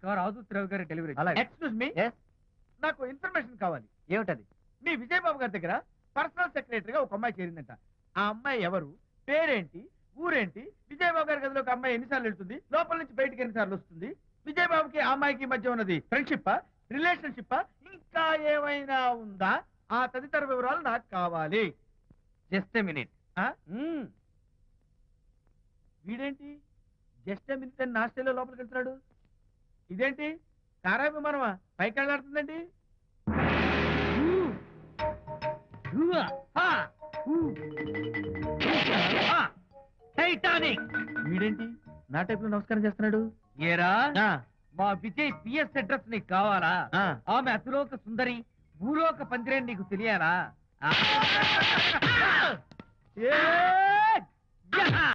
Car ఆదుత్రావు గారి delivery. Excuse me, నాకు information కావాలి. ఏమిటది? మీ విజయబాబు గారి దగ్గర పర్సనల్ సెక్రటరీగా ఒక అమ్మాయి చేరిందంట. ఆ అమ్మాయి ఎవరు, పేరేంటి, ఊరేంటి, విజయబాబు గారి గదిలో ఒక అమ్మాయి ఎన్నిసార్లు వెళ్తుంది, లోపల నుంచి బయటికి ఎన్నిసార్లు వస్తుంది, విజయబాబుకి ఆ అమ్మాయికి మధ్య ఉన్నది ఫ్రెండ్షిప్, రిలేషన్షిప్, ఇంకా ఏమైనా ఉందా, ఆ తదితర వివరాలు నాకు కావాలి. Just a minute. వీడేంటి జస్ట్ మినిట్ అని నాస్టేలో లోపలికి వెళ్తున్నాడు? ఇదేంటి కారా విమానమా పైకి వెళ్ళాడుతుందండి? టైటానిక్. వీడేంటి నా టైప్ లో నమస్కారం చేస్తున్నాడు? ఏరా, ఆ, మా విజయ్ పిఎస్ అడ్రస్ నీకు కావాలా? ఆ. ఆమె అతిలోక సుందరి, భూలోక పందిరే నీకు తెలియాలా? ఏ